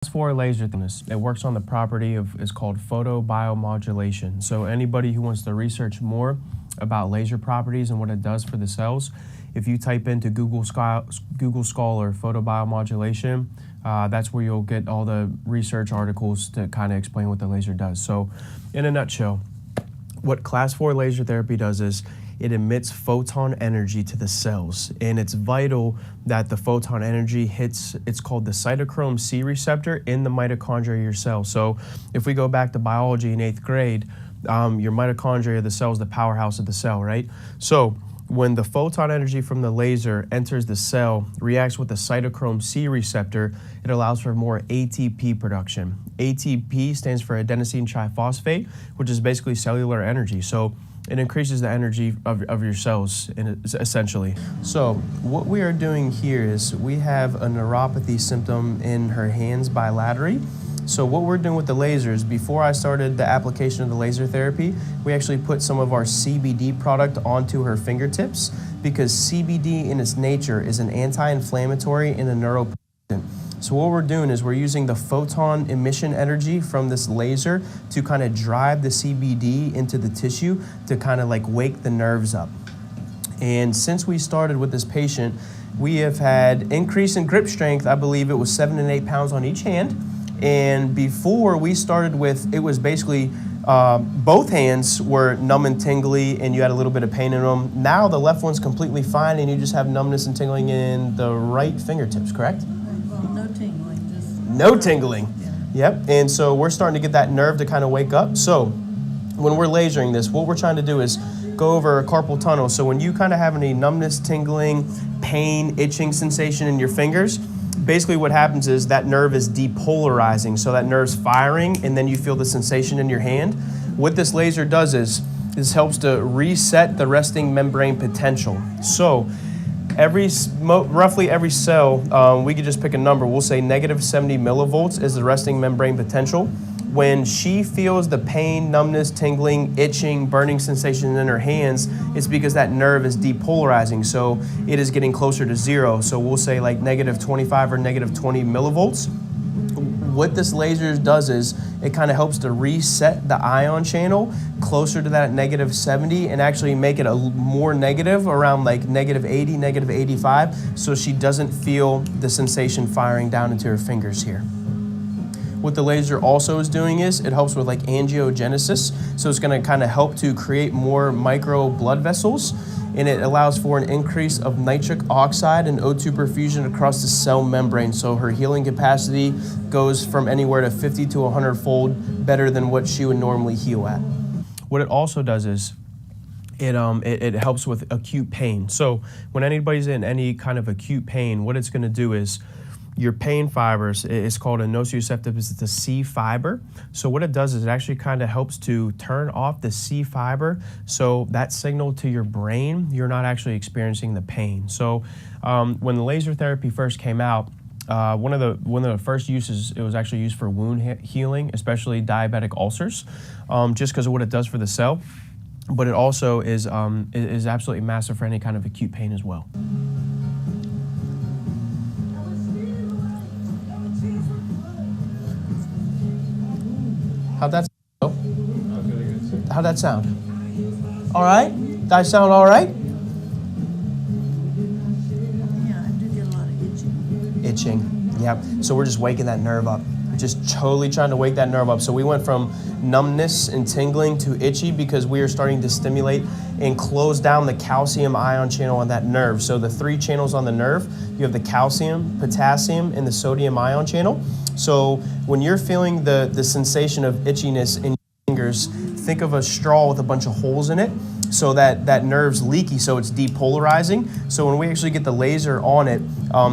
For laser thickness, it works on the property of is called photobiomodulation. So anybody who wants to research more about laser properties and what it does for the cells, if you type into Google Scholar photobiomodulation, that's where you'll get all the research articles to kind of explain what the laser does. So in a nutshell, what class 4 laser therapy does is it emits photon energy to the cells, and it's vital that the photon energy hits, it's called the cytochrome C receptor in the mitochondria of your cell. So if we go back to biology in 8th grade, your mitochondria, the cell, is the powerhouse of the cell, right? So when the photon energy from the laser enters the cell, reacts with the cytochrome C receptor, it allows for more ATP production. ATP stands for adenosine triphosphate, which is basically cellular energy. So it increases the energy of your cells, essentially. So what we are doing here is we have a neuropathy symptom in her hands bilaterally. So what we're doing with the lasers, before I started the application of the laser therapy, we actually put some of our CBD product onto her fingertips, because CBD in its nature is an anti-inflammatory and a neuroprotectant. So what we're doing is we're using the photon emission energy from this laser to kind of drive the CBD into the tissue to kind of like wake the nerves up. And since we started with this patient, we have had increase in grip strength. I believe it was 7 and 8 pounds on each hand. And before we started with, it was basically both hands were numb and tingly and you had a little bit of pain in them. Now the left one's completely fine and you just have numbness and tingling in the right fingertips, correct? No tingling. Just no tingling. Yeah. Yep. And so we're starting to get that nerve to kind of wake up. So when we're lasering this, what we're trying to do is go over carpal tunnel. So when you kind of have any numbness, tingling, pain, itching sensation in your fingers, basically what happens is that nerve is depolarizing. So that nerve's firing and then you feel the sensation in your hand. What this laser does is this helps to reset the resting membrane potential. So roughly every cell, we could just pick a number. We'll say negative 70 millivolts is the resting membrane potential. When she feels the pain, numbness, tingling, itching, burning sensation in her hands, it's because that nerve is depolarizing. So it is getting closer to zero. So we'll say like negative 25 or negative 20 millivolts. What this laser does is it kind of helps to reset the ion channel closer to that negative 70 and actually make it a more negative, around like negative 80, negative 85, so she doesn't feel the sensation firing down into her fingers here. What the laser also is doing is it helps with like angiogenesis. So it's going to kind of help to create more micro blood vessels, and it allows for an increase of nitric oxide and O2 perfusion across the cell membrane. So her healing capacity goes from anywhere to 50 to 100-fold better than what she would normally heal at. What it also does is it helps with acute pain. So when anybody's in any kind of acute pain, what it's going to do is your pain fibers, it's called a nociceptive, it's the C fiber. So what it does is it actually kind of helps to turn off the C fiber, so that signal to your brain, you're not actually experiencing the pain. So when the laser therapy first came out, one of the first uses, it was actually used for wound healing, especially diabetic ulcers, just because of what it does for the cell. But it also is absolutely massive for any kind of acute pain as well. How'd that sound? How'd that sound? All right? Did I sound all right? Yeah, I do get a lot of itching. Itching, yep. So we're just waking that nerve up. Just totally trying to wake that nerve up. So we went from numbness and tingling to itchy because we are starting to stimulate and close down the calcium ion channel on that nerve. So the 3 channels on the nerve, you have the calcium, potassium, and the sodium ion channel. So when you're feeling the sensation of itchiness in your fingers, think of a straw with a bunch of holes in it. So that nerve's leaky, so it's depolarizing. So when we actually get the laser on it,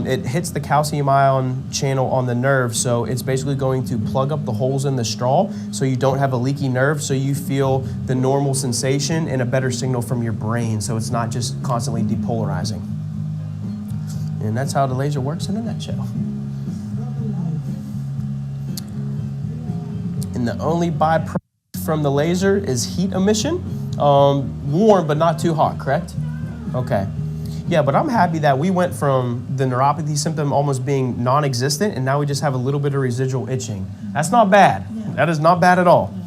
it hits the calcium ion channel on the nerve. So it's basically going to plug up the holes in the straw so you don't have a leaky nerve, so you feel the normal sensation and a better signal from your brain, so it's not just constantly depolarizing. And that's how the laser works in a nutshell. And the only byproduct from the laser is heat emission. Warm, but not too hot, correct? Okay. Yeah, but I'm happy that we went from the neuropathy symptom almost being non-existent, and now we just have a little bit of residual itching. That's not bad. Yeah. That is not bad at all. Yeah.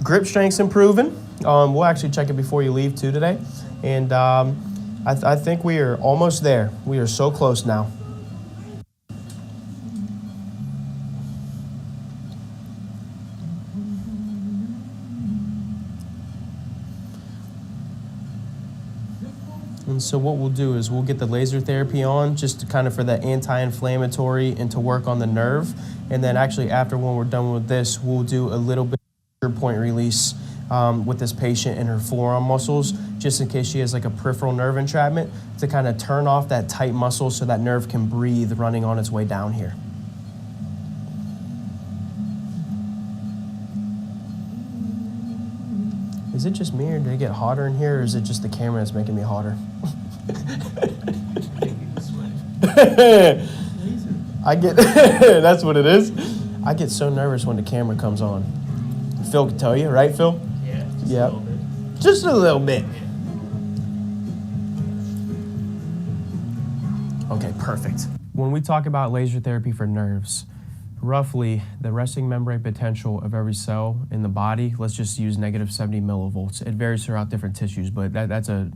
Grip strength's improving. We'll actually check it before you leave too today. And I think we are almost there. We are so close now. And so what we'll do is we'll get the laser therapy on just to kind of for that anti-inflammatory and to work on the nerve. And then actually after when we're done with this, we'll do a little bit of point release with this patient in her forearm muscles, just in case she has like a peripheral nerve entrapment, to kind of turn off that tight muscle so that nerve can breathe running on its way down here. Is it just me, or did it get hotter in here, or is it just the camera that's making me hotter? I get, that's what it is. I get so nervous when the camera comes on. Phil can tell you, right, Phil? Yeah, just Yeah. a little bit. Just a little bit. Okay, perfect. When we talk about laser therapy for nerves, roughly the resting membrane potential of every cell in the body, let's just use negative 70 millivolts. It varies throughout different tissues, but that's a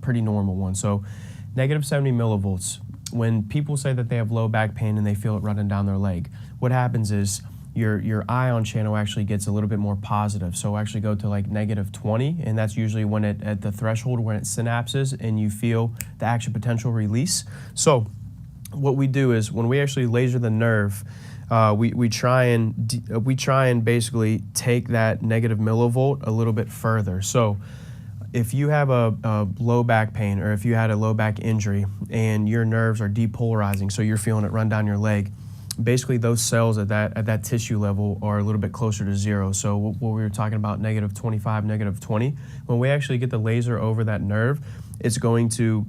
pretty normal one. So negative 70 millivolts, when people say that they have low back pain and they feel it running down their leg, what happens is your ion channel actually gets a little bit more positive. So actually go to like negative 20, and that's usually when it at the threshold when it synapses and you feel the action potential release. So what we do is when we actually laser the nerve, we try and basically take that negative millivolt a little bit further. So if you have a low back pain, or if you had a low back injury and your nerves are depolarizing, so you're feeling it run down your leg, basically those cells at that tissue level are a little bit closer to zero. So what we were talking about, negative 25, negative 20, when we actually get the laser over that nerve, it's going to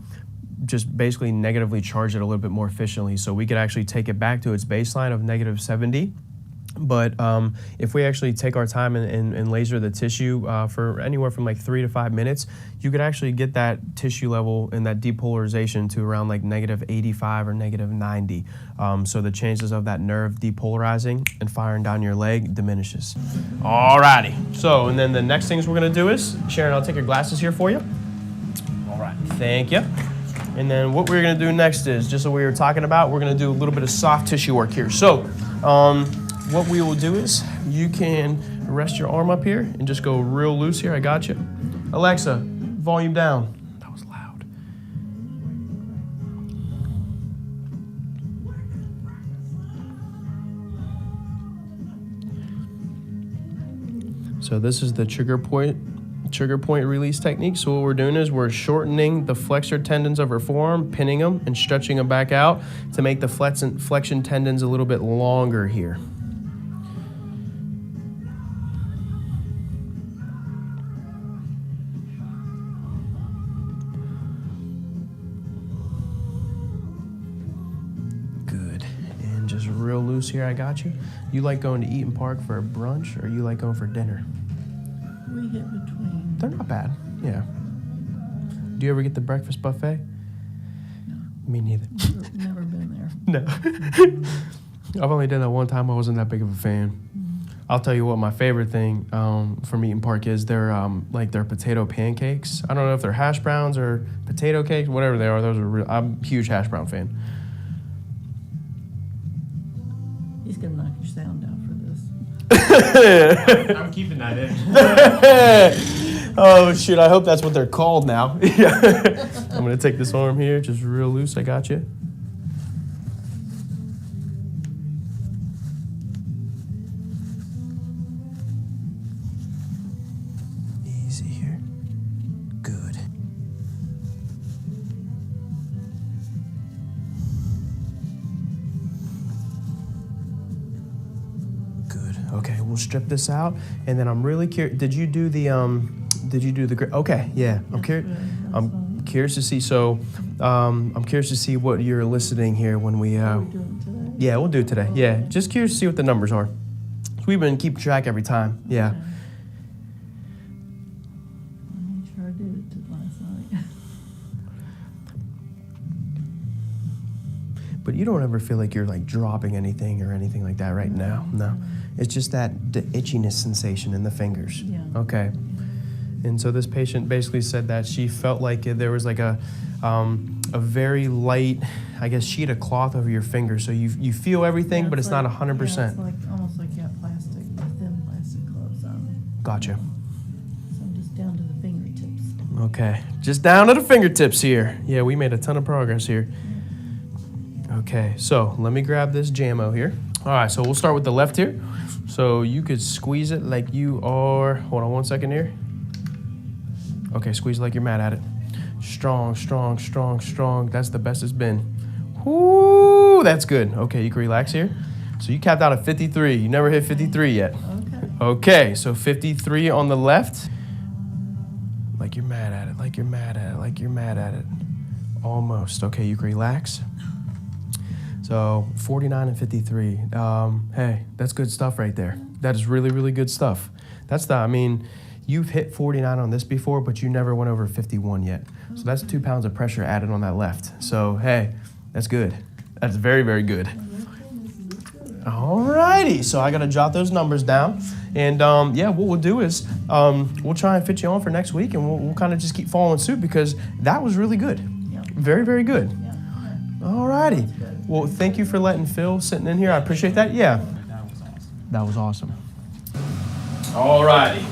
just basically negatively charge it a little bit more efficiently. So we could actually take it back to its baseline of negative 70. But if we actually take our time and laser the tissue for anywhere from like 3 to 5 minutes, you could actually get that tissue level and that depolarization to around like negative 85 or negative 90. So the chances of that nerve depolarizing and firing down your leg diminishes. Alrighty. So, and then the next things we're gonna do is, Sharon, I'll take your glasses here for you. All right, thank you. And then what we're gonna do next is, just what we were talking about, we're gonna do a little bit of soft tissue work here. So, what we will do is, you can rest your arm up here and just go real loose here. I got you. Alexa, volume down. That was loud. So this is the trigger point release technique. So what we're doing is we're shortening the flexor tendons of her forearm, pinning them and stretching them back out to make the flexion tendons a little bit longer here. Good. And just real loose here, I got you. You like going to Eaton Park for a brunch, or you like going for dinner? We hit between. They're not bad, yeah. Do you ever get the breakfast buffet? No. Me neither. Never been there. No. I've only done that one time. I wasn't that big of a fan. Mm-hmm. I'll tell you what my favorite thing from Eaton Park is their potato pancakes. I don't know if they're hash browns or potato cakes, whatever they are. Those are real. I'm a huge hash brown fan. He's gonna knock your sound out for this. I'm keeping that in. Oh, shoot. I hope that's what they're called now. I'm going to take this arm here, just real loose. I got you. Easy here. Good. Good. Okay, we'll strip this out, and then I'm really curious. Did you do the okay, yeah. I'm curious to see. So, I'm curious to see what you're eliciting here when we. Are we doing it today? Yeah, we'll do it today. Yeah, just curious to see what the numbers are. We've been keeping track every time. Yeah. Okay. I made sure I did it last night. but you don't ever feel like you're like dropping anything or anything like that right now. No, it's just the itchiness sensation in the fingers. Yeah. Okay. And so this patient basically said that she felt like there was like a very light, I guess, sheet of cloth over your finger. So you feel everything, but it's not 100%. Yeah, it's like almost like you have thin plastic gloves on. Gotcha. So I'm just down to the fingertips. Okay, just down to the fingertips here. Yeah, we made a ton of progress here. Okay, so let me grab this Jamo here. All right, so we'll start with the left here. So you could squeeze it like you are, hold on one second here. Okay, squeeze like you're mad at it. Strong, strong, strong, strong. That's the best it's been. Whoo, that's good. Okay, you can relax here. So you capped out at 53. You never hit 53 yet. Okay. Okay, so 53 on the left. Like you're mad at it, like you're mad at it, like you're mad at it. Almost. Okay, you can relax. So 49 and 53. Hey, that's good stuff right there. That is really, really good stuff. You've hit 49 on this before, but you never went over 51 yet. So that's 2 pounds of pressure added on that left. So, hey, that's good. That's very, very good. All righty. So I got to jot those numbers down. And, what we'll do is we'll try and fit you on for next week, and we'll kind of just keep following suit because that was really good. Yep. Very, very good. Yeah. All righty. Well, thank you for letting Phil sitting in here. I appreciate that. Yeah. That was awesome. All righty.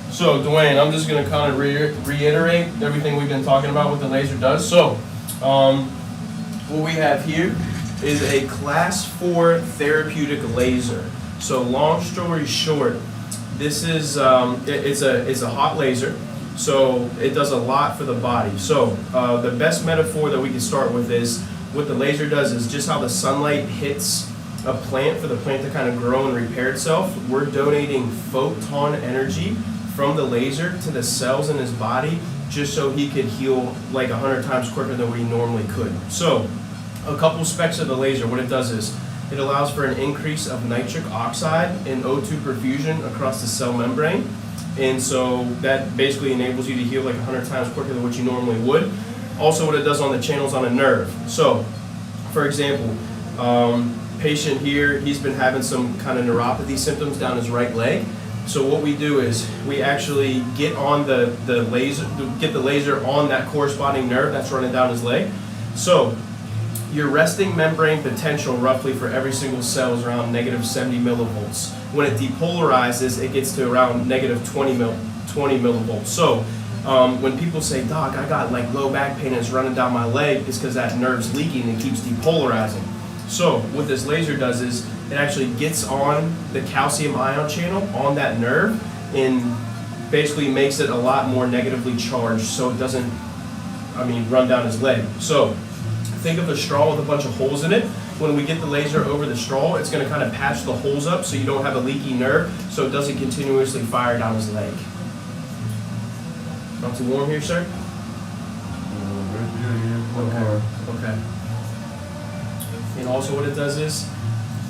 So, Dwayne, I'm just going to kind of reiterate everything we've been talking about what the laser does. So, what we have here is a class 4 therapeutic laser. So, long story short, this is it's a hot laser. So, it does a lot for the body. So, the best metaphor that we can start with is what the laser does is just how the sunlight hits a plant for the plant to kind of grow and repair itself. We're donating photon energy from the laser to the cells in his body just so he could heal like 100 times quicker than we normally could. So a couple specs of the laser, what it does is it allows for an increase of nitric oxide and O2 perfusion across the cell membrane. And so that basically enables you to heal like 100 times quicker than what you normally would. Also what it does on the channels on a nerve. So for example, patient here, he's been having some kind of neuropathy symptoms down his right leg. So what we do is we actually get on the laser on that corresponding nerve that's running down his leg. So your resting membrane potential roughly for every single cell is around negative 70 millivolts. When it depolarizes, it gets to around negative 20 millivolts. So when people say, Doc, I got like low back pain and it's running down my leg, it's because that nerve's leaking and it keeps depolarizing. So what this laser does is it actually gets on the calcium ion channel on that nerve and basically makes it a lot more negatively charged so it doesn't, run down his leg. So think of a straw with a bunch of holes in it. When we get the laser over the straw, it's going to kind of patch the holes up so you don't have a leaky nerve so it doesn't continuously fire down his leg. Not too warm here, sir? Okay. And also what it does is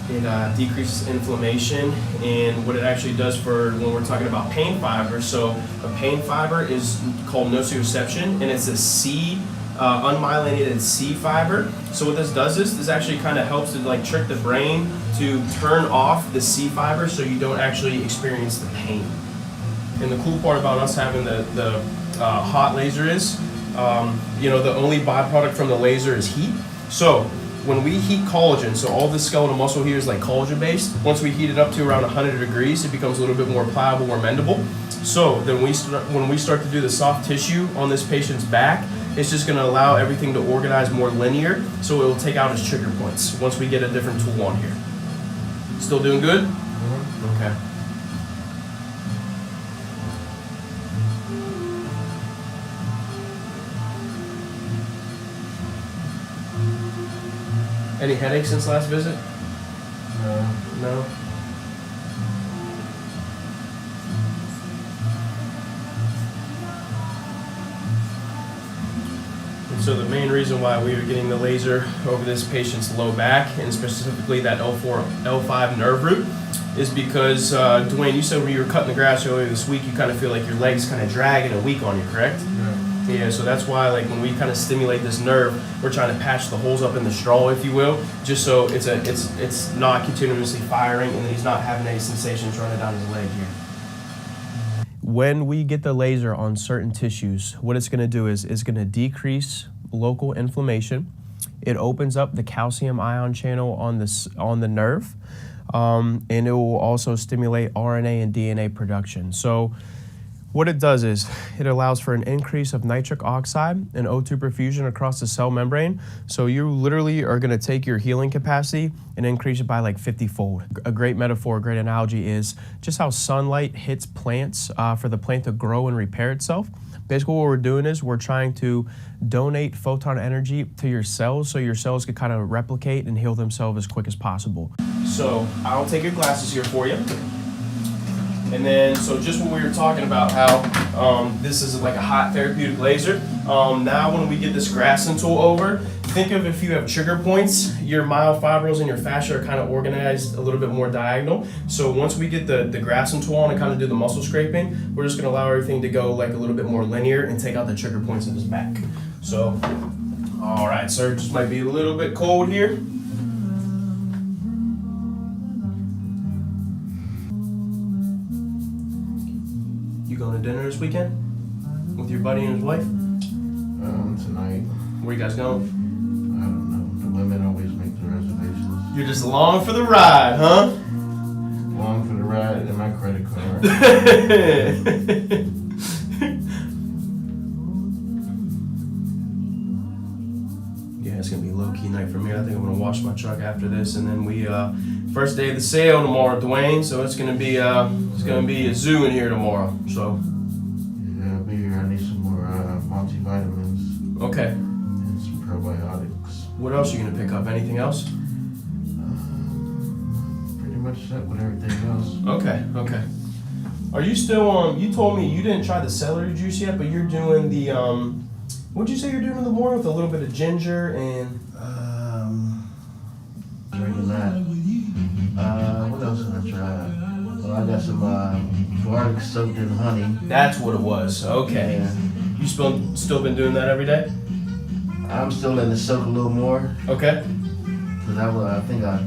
it decreases inflammation, and what it actually does for when we're talking about pain fibers. So a pain fiber is called nociception, and it's a unmyelinated C fiber. So what this does is this actually kind of helps to like trick the brain to turn off the C fiber so you don't actually experience the pain. And the cool part about us having the hot laser is, the only byproduct from the laser is heat. So when we heat collagen, so all this skeletal muscle here is like collagen based. Once we heat it up to around 100 degrees, it becomes a little bit more pliable or mendable. So then when we start to do the soft tissue on this patient's back, it's just going to allow everything to organize more linear, so it will take out his trigger points once we get a different tool on here. Still doing good? Okay. Any headaches since last visit? No? And so the main reason why we were getting the laser over this patient's low back, and specifically that L4, L5 nerve root, is because, Dwayne, you said when you were cutting the grass earlier this week, you kind of feel like your leg's kind of dragging and weak on you, correct? Yeah. Yeah, so that's why like when we kind of stimulate this nerve, we're trying to patch the holes up in the straw, if you will, just so it's not continuously firing and he's not having any sensations running down his leg here. When we get the laser on certain tissues, what it's going to do is it's going to decrease local inflammation. It opens up the calcium ion channel on the nerve, and it will also stimulate RNA and DNA production. So what it does is it allows for an increase of nitric oxide and O2 perfusion across the cell membrane. So you literally are going to take your healing capacity and increase it by like 50-fold. A great metaphor, a great analogy is just how sunlight hits plants for the plant to grow and repair itself. Basically what we're doing is we're trying to donate photon energy to your cells so your cells can kind of replicate and heal themselves as quick as possible. So I'll take your glasses here for you. And then, so just what we were talking about, how this is like a hot therapeutic laser. Now when we get this Grasson tool over, think of if you have trigger points, your myofibrils and your fascia are kind of organized a little bit more diagonal. So once we get the Grasson tool on and kind of do the muscle scraping, we're just gonna allow everything to go like a little bit more linear and take out the trigger points in his back. So, all right, sir, just might be a little bit cold here. Going to dinner this weekend with your buddy and his wife? Tonight. Where you guys going? I don't know. The women always make the reservations. You're just along for the ride, huh? Along for the ride and my credit card. Yeah, it's gonna be a low-key night for me. I think I'm gonna wash my truck after this, and then we first day of the sale tomorrow, Dwayne. So it's gonna be a zoo in here tomorrow. So Yeah, I'll be here. I need some more multivitamins. Okay. And some probiotics. What else are you gonna pick up? Anything else? Pretty much set with everything else. Okay. Are you still you told me you didn't try the celery juice yet, but you're doing the what'd you say you're doing in the morning with a little bit of ginger and Drinking that. What else did I try? Well, I got some garlic soaked in honey. that's what it was. Okay. Yeah. You still been doing that every day? I'm still letting it soak a little more. Okay. Because I think I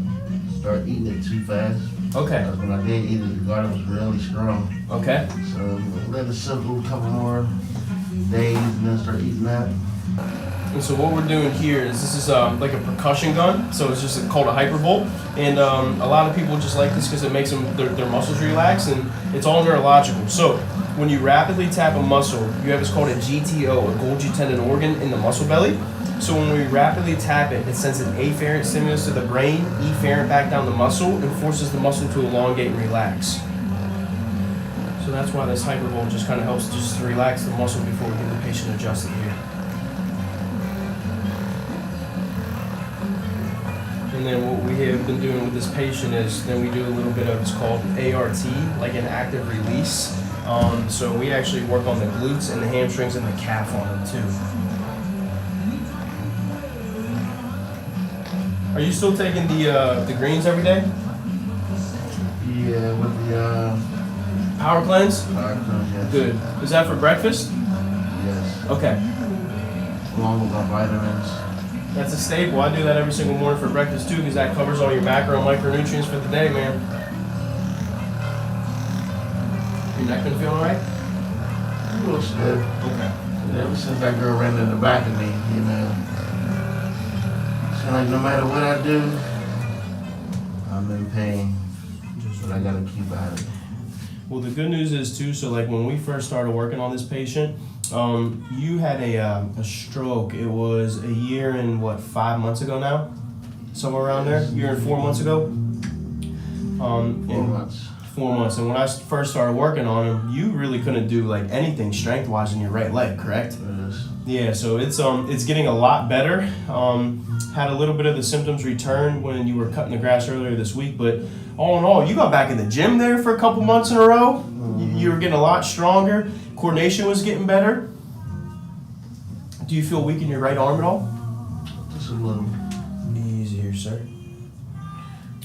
started eating it too fast. Okay. Because when I did eat it, the garlic was really strong. Okay. So let it soak a couple more days and then start eating that. And so what we're doing here is this is like a percussion gun. So it's just called a hypervolt. And a lot of people just like this because it makes their muscles relax, and it's all neurological. So when you rapidly tap a muscle, you have what's called a GTO, a Golgi tendon organ in the muscle belly. So when we rapidly tap it, it sends an afferent stimulus to the brain, efferent back down the muscle, and forces the muscle to elongate and relax. So that's why this hypervolt just kind of helps just to relax the muscle before we get the patient adjusted here. And then what we have been doing with this patient is then we do a little bit of, it's called ART, like an active release. So we actually work on the glutes and the hamstrings and the calf on them too. Are you still taking the greens every day? Yeah, with the Power cleanse? yes. Good. Is that for breakfast? Yes. Okay. Along with my vitamins. That's a staple. I do that every single morning for breakfast too, because that covers all your macro and micronutrients for the day, man. Your neck been feeling alright? A little stiff. Okay. Ever since that girl ran in the back of me, you know. It's like no matter what I do, I'm in pain. But I gotta keep at it. Well, the good news is too, so like when we first started working on this patient, you had a stroke. It was a year and 5 months ago now? Somewhere around there? A year and 4 months ago? 4 months. 4 months. And when I first started working on him, you really couldn't do like anything strength-wise in your right leg, correct? Yes. Yeah, so it's getting a lot better. Had a little bit of the symptoms return when you were cutting the grass earlier this week, but all in all, you got back in the gym there for a couple months in a row. You were getting a lot stronger. Coordination was getting better. Do you feel weak in your right arm at all? Just a little. Easier, sir.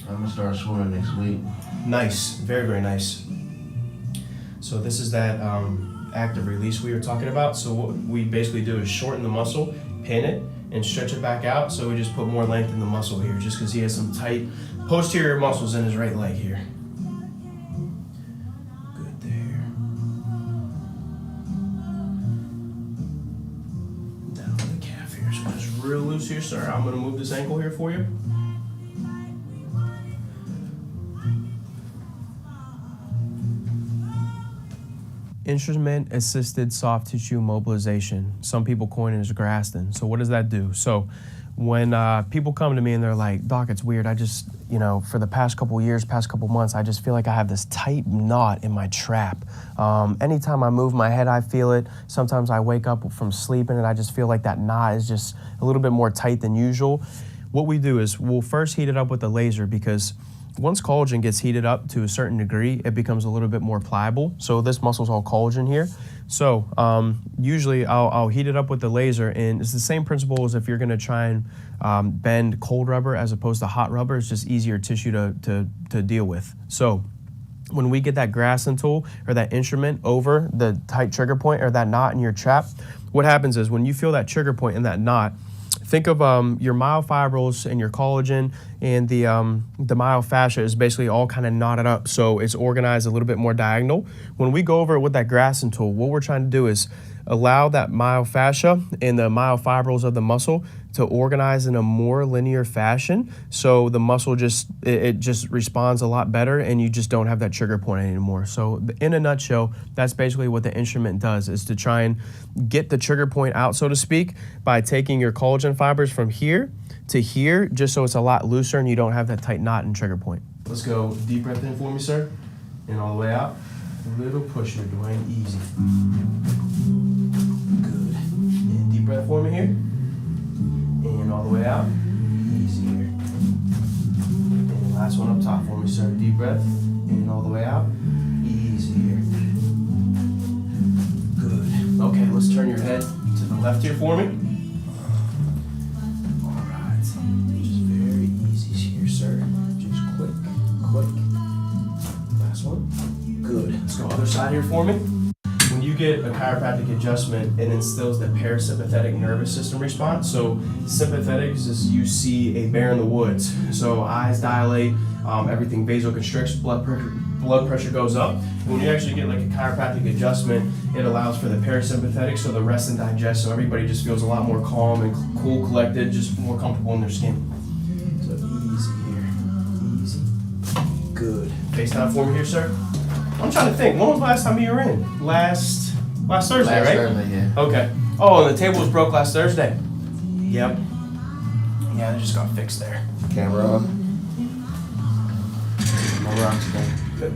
I'm gonna start swimming next week. Nice, very, very nice. So this is that active release we were talking about. So what we basically do is shorten the muscle, pin it, and stretch it back out. So we just put more length in the muscle here, just because he has some tight posterior muscles in his right leg here. Good there. Down to the calf here. So just real loose here, sir. I'm gonna move this ankle here for you. Instrument assisted soft tissue mobilization. Some people coin it as Graston. So what does that do? So when people come to me and they're like, Doc, it's weird. I just, for the past couple years, past couple months, I just feel like I have this tight knot in my trap. Anytime I move my head, I feel it. Sometimes I wake up from sleeping and I just feel like that knot is just a little bit more tight than usual. What we do is we'll first heat it up with the laser, because once collagen gets heated up to a certain degree, it becomes a little bit more pliable. So this muscle's all collagen here. So usually I'll heat it up with the laser, and it's the same principle as if you're gonna try and bend cold rubber as opposed to hot rubber. It's just easier tissue to deal with. So when we get that Graston tool or that instrument over the tight trigger point or that knot in your trap, what happens is when you feel that trigger point in that knot, think of your myofibrils and your collagen, and the myofascia is basically all kind of knotted up, so it's organized a little bit more diagonal. When we go over it with that Graston tool, what we're trying to do is allow that myofascia and the myofibrils of the muscle to organize in a more linear fashion, so the muscle just responds a lot better, and you just don't have that trigger point anymore. So in a nutshell, that's basically what the instrument does, is to try and get the trigger point out, so to speak, by taking your collagen fibers from here to here, just so it's a lot looser and you don't have that tight knot and trigger point. Let's go deep breath in for me, sir, and all the way out. A little push here, Dwayne, easy. Good. And deep breath for me here. And all the way out, easy here. And last one up top for me, sir. Deep breath, and all the way out, easy here. Good. Okay, let's turn your head to the left here for me. All right. Just very easy here, sir. Just quick. Last one. Good. Let's go other side here for me. When you get a chiropractic adjustment, it instills the parasympathetic nervous system response. So sympathetic is just you see a bear in the woods. So eyes dilate, everything vasoconstricts, blood pressure goes up. When you actually get like a chiropractic adjustment, it allows for the parasympathetic, so the rest and digest, so everybody just feels a lot more calm and cool, collected, just more comfortable in their skin. So easy here, easy. Good. Face down for me here, sir. I'm trying to think, when was the last time you were in? Last Thursday, Last right? Thursday, yeah. Okay. Oh, and the table was broke last Thursday. Yep. Yeah, it just got fixed there. Camera on. No rocks today.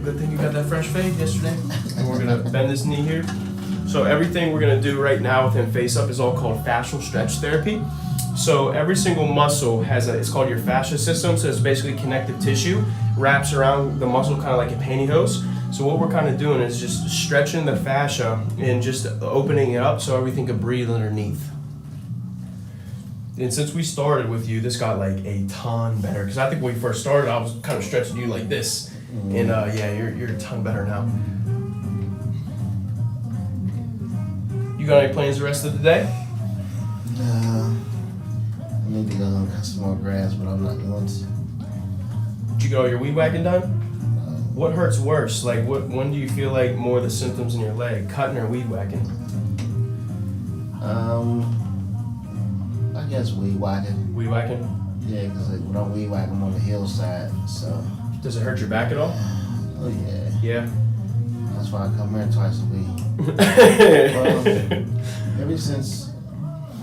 Good thing you got that fresh fade yesterday. And we're gonna bend this knee here. So everything we're gonna do right now with him face up is all called fascial stretch therapy. So every single muscle it's called your fascia system. So it's basically connective tissue, wraps around the muscle kind of like a pantyhose. So what we're kind of doing is just stretching the fascia and just opening it up so everything can breathe underneath. And since we started with you, this got like a ton better. Because I think when we first started, I was kind of stretching you like this. And yeah, you're a ton better now. You got any plans the rest of the day? I need to go cut some more grass, but I'm not going to. Did you get all your weed whacking done? What hurts worse? Like, when do you feel like more of the symptoms in your leg? Cutting or weed whacking? I guess weed whacking. Weed whacking? Yeah, because when I'm weed whacking, I'm on the hillside, so. Does it hurt your back at all? Oh yeah. Yeah. That's why I come here twice a week. Ever since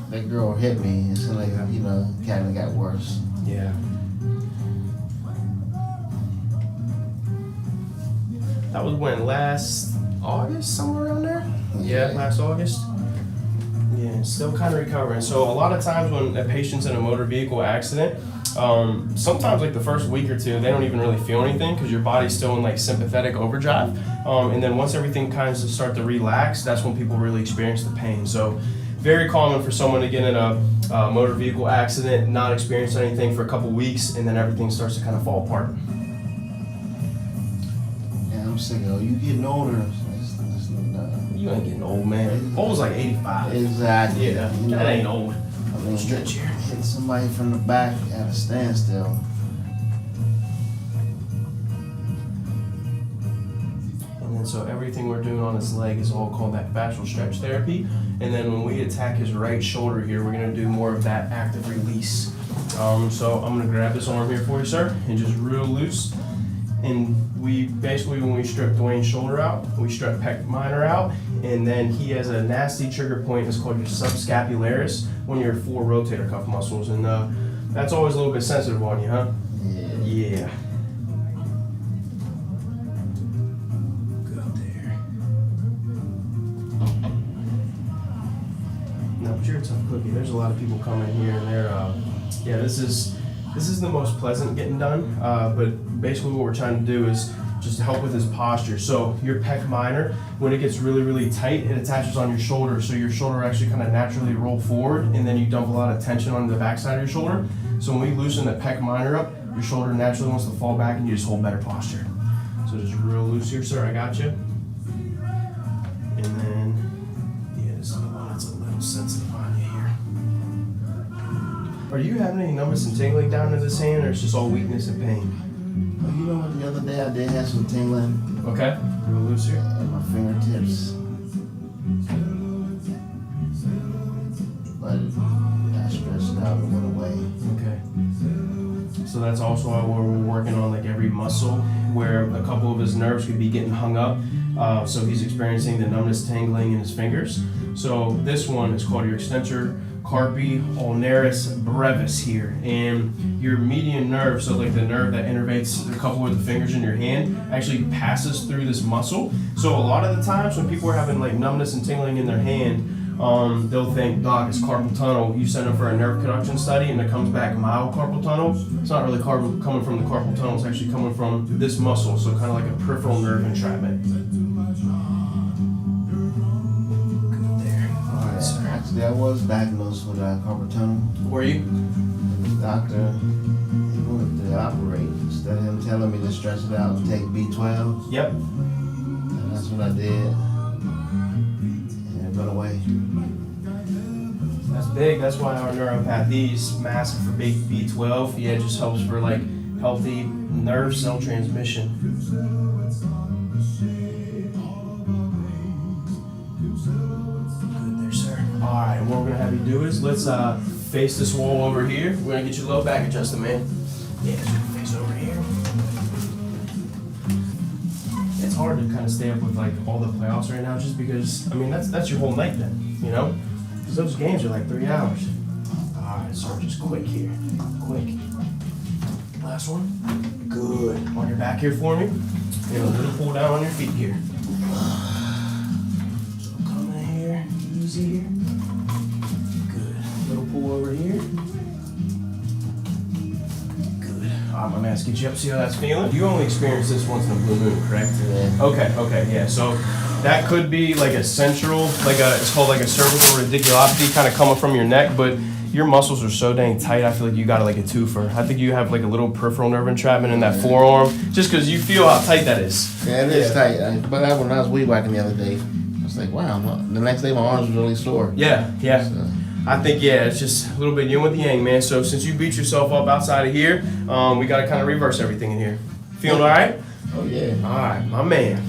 that girl hit me, it's like, kind of got worse. Yeah. That was when, last August, somewhere around there? Yeah, last August. Yeah, still kind of recovering. So a lot of times when a patient's in a motor vehicle accident, sometimes like the first week or two, they don't even really feel anything because your body's still in like sympathetic overdrive. And then once everything kind of start to relax, that's when people really experience the pain. So very common for someone to get in a motor vehicle accident, not experience anything for a couple weeks, and then everything starts to kind of fall apart. Yeah, I'm sick of you getting older. It's You ain't getting old, man. Old's like 85. Exactly. Yeah, You know, that ain't old. I mean, Stretch here. hit somebody from the back at a standstill. And then so everything we're doing on his leg is all called that fascial stretch therapy. And then when we attack his right shoulder here, we're gonna do more of that active release. So I'm gonna grab this arm here for you, sir, and just real loose. And we basically, when we strip Dwayne's shoulder out, we strip pec minor out, and then he has a nasty trigger point. It's called your subscapularis, one of your 4 rotator cuff muscles, and that's always a little bit sensitive on you, huh? Yeah. Good there. Now, but you're a tough cookie. There's a lot of people coming here, and they're, yeah, this is the most pleasant getting done, but basically what we're trying to do is just help with his posture. So your pec minor, when it gets really, really tight, it attaches on your shoulder, so your shoulder actually kind of naturally roll forward, and then you dump a lot of tension on the backside of your shoulder. So when we loosen the pec minor up, your shoulder naturally wants to fall back, and you just hold better posture. So just real loose here, sir. I got you. And then, yeah, this other one, it's a little sensitive on you here. Are you having any numbness and tingling down in this hand, or it's just all weakness and pain? Well, you know what? The other day I did have some tingling Okay, real loose here. in my fingertips, but I stretched it out and went away. Okay. So that's also why we're working on like every muscle where a couple of his nerves could be getting hung up. So he's experiencing the numbness, tingling in his fingers. So this one is called your extensor carpi ulnaris brevis here, and your median nerve, so like the nerve that innervates a couple of the fingers in your hand, actually passes through this muscle. So a lot of the times when people are having like numbness and tingling in their hand, they'll think, Doc, it's carpal tunnel. You send them for a nerve conduction study and it comes back mild carpal tunnel. It's not really coming from the carpal tunnel, it's actually coming from this muscle, so kind of like a peripheral nerve entrapment. Good there. All right, sir. Actually, I was diagnosed with carpal tunnel. Were you? And the doctor, he wanted to operate. Instead of him telling me to stretch it out and take B12, Yep. and that's what I did. And it went away. That's big. That's why our neuropathy is massive for big B12. Yeah, it just helps for like healthy nerve cell transmission. Good there, sir. All right, what we're gonna have you do is let's face this wall over here. We're gonna get your low back adjusted, man. Yeah, so you can face over here. It's hard to kind of stay up with like all the playoffs right now, just because I mean that's your whole night then, you know? Because those games are like 3 hours. All right, so just quick here, quick. Last one. Good. On your back here for me. And a little pull down on your feet here. So come in here, easy here. Good. Little pull over here. Good. All right, my man, let's get you up, see how that's feeling. You only experience this once in a blue moon, correct? Yeah. Okay, yeah. So that could be like a central, it's called like a cervical radiculopathy kind of coming from your neck, but your muscles are so dang tight, I feel like you got like a twofer. I think you have like a little peripheral nerve entrapment in that forearm, just because you feel how tight that is. Yeah, it is tight. But when I was weed whacking the other day, I was like, wow. The next day my arms were really sore. Yeah. So, I think, yeah, it's just a little bit yin with the yang, man. So since you beat yourself up outside of here, we got to kind of reverse everything in here. Feeling all right? oh yeah. All right, my man.